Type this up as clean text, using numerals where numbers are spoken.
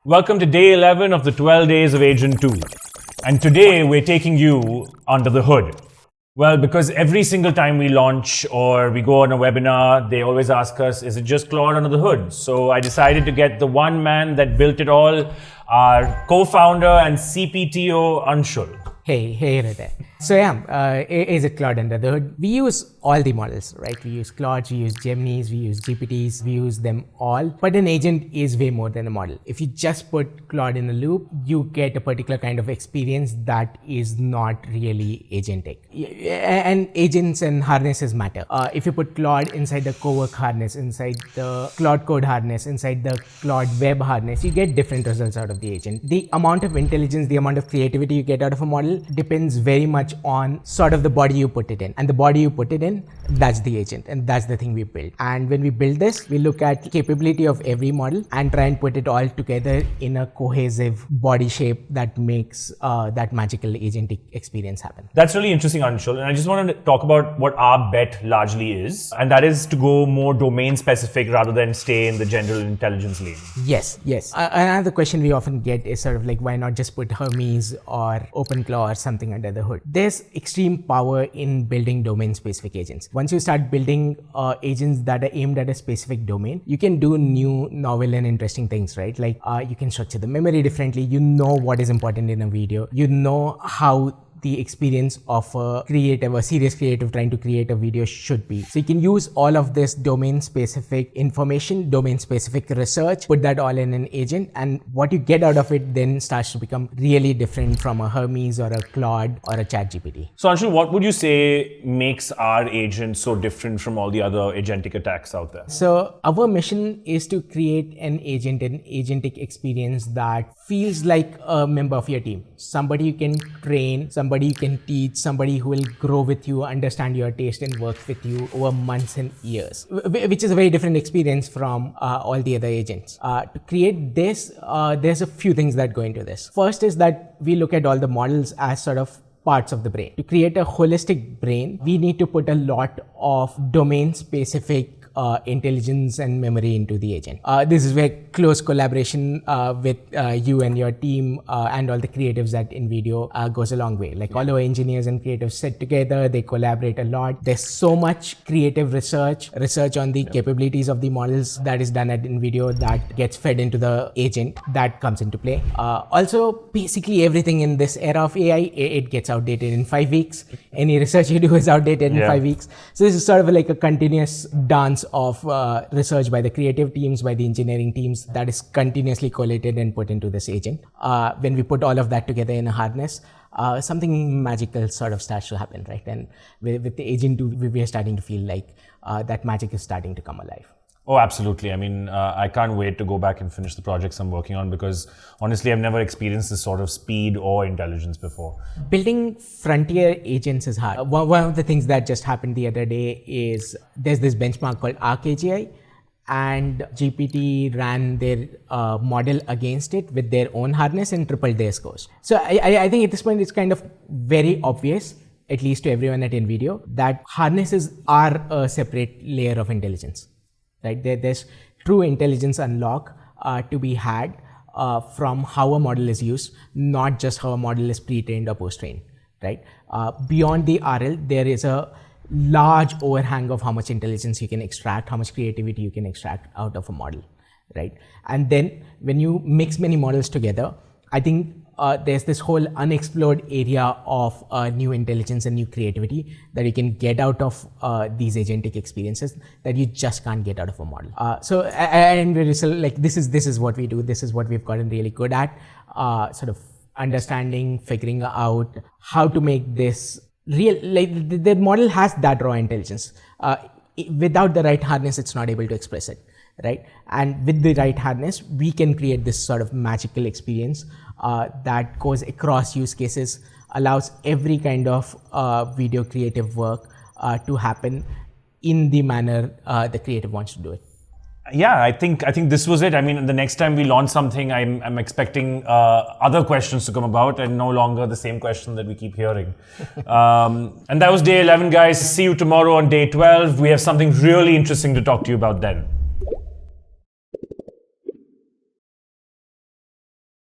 Welcome to day 11 of the 12 days of Agent 2. And today we're taking you under the hood. Well, because every single time we launch or we go on a webinar, they always ask us, is it just Claude under the hood? So I decided to get the one man that built it all, our co-founder and CPTO, Anshul. Hey there. So is it Claude under the hood? We use all the models, right? We use Claude, we use Geminis, we use GPTs, we use them all. But an agent is way more than a model. If you just put Claude in a loop, you get a particular kind of experience that is not really agentic. And agents and harnesses matter. If you put Claude inside the Cowork harness, inside the Claude Code harness, inside the Claude Web harness, you get different results out of the agent. The amount of intelligence, the amount of creativity you get out of a model depends very much on sort of the body you put it in. And the body you put it in, that's the agent, and that's the thing we build. And when we build this, we look at the capability of every model and try and put it all together in a cohesive body shape that makes that magical agentic experience happen. That's really interesting, Anshul. And I just wanted to talk about what our bet largely is, and that is to go more domain specific rather than stay in the general intelligence lane. Yes. Another question we often get is sort of like, why not just put Hermes or OpenClaw or something under the hood? There's extreme power in building domain specific agents. Once you start building agents that are aimed at a specific domain, you can do new, novel and interesting things, right? Like you can structure the memory differently. You know what is important in a video. You know how the experience of a serious creative trying to create a video should be. So you can use all of this domain specific information, domain specific research, put that all in an agent, and what you get out of it then starts to become really different from a Hermes or a Claude or a ChatGPT. So Anshul, what would you say makes our agent so different from all the other agentic attacks out there? So our mission is to create an agentic experience that feels like a member of your team. Somebody you can train, somebody you can teach, somebody who will grow with you, understand your taste and work with you over months and years, which is a very different experience from all the other agents. To create this, there's a few things that go into this. First is that we look at all the models as sort of parts of the brain. To create a holistic brain, we need to put a lot of domain specific intelligence and memory into the agent. This is where close collaboration with you and your team and all the creatives at Invideo goes a long way. Like all our engineers and creatives sit together, they collaborate a lot. There's so much creative research on the capabilities of the models that is done at Invideo that gets fed into the agent that comes into play. Also, basically everything in this era of AI, it gets outdated in 5 weeks. Any research you do is outdated in 5 weeks. So this is sort of like a continuous dance of research by the creative teams, by the engineering teams that is continuously collated and put into this agent. When we put all of that together in a harness, something magical sort of starts to happen, right? And with the agent, we are starting to feel like that magic is starting to come alive. Oh, absolutely. I mean, I can't wait to go back and finish the projects I'm working on because honestly, I've never experienced this sort of speed or intelligence before. Building frontier agents is hard. One of the things that just happened the other day is there's this benchmark called ArcAGI, and GPT ran their model against it with their own harness and tripled their scores. So I think at this point, it's kind of very obvious, at least to everyone at Invideo, that harnesses are a separate layer of intelligence. Right? There's true intelligence unlock to be had from how a model is used, not just how a model is pre-trained or post-trained. Right? Beyond the RL, there is a large overhang of how much intelligence you can extract, how much creativity you can extract out of a model. Right? And then when you mix many models together, I think there's this whole unexplored area of new intelligence and new creativity that you can get out of these agentic experiences that you just can't get out of a model. So we're still like, this is what we do. This is what we've gotten really good at, sort of understanding, figuring out how to make this real. Like the model has that raw intelligence. Without the right harness, it's not able to express it. Right? And with the right harness, we can create this sort of magical experience that goes across use cases, allows every kind of video creative work to happen in the manner the creative wants to do it. Yeah, I think this was it. I mean, the next time we launch something, I'm expecting other questions to come about and no longer the same question that we keep hearing. And that was day 11, guys. See you tomorrow on day 12. We have something really interesting to talk to you about then.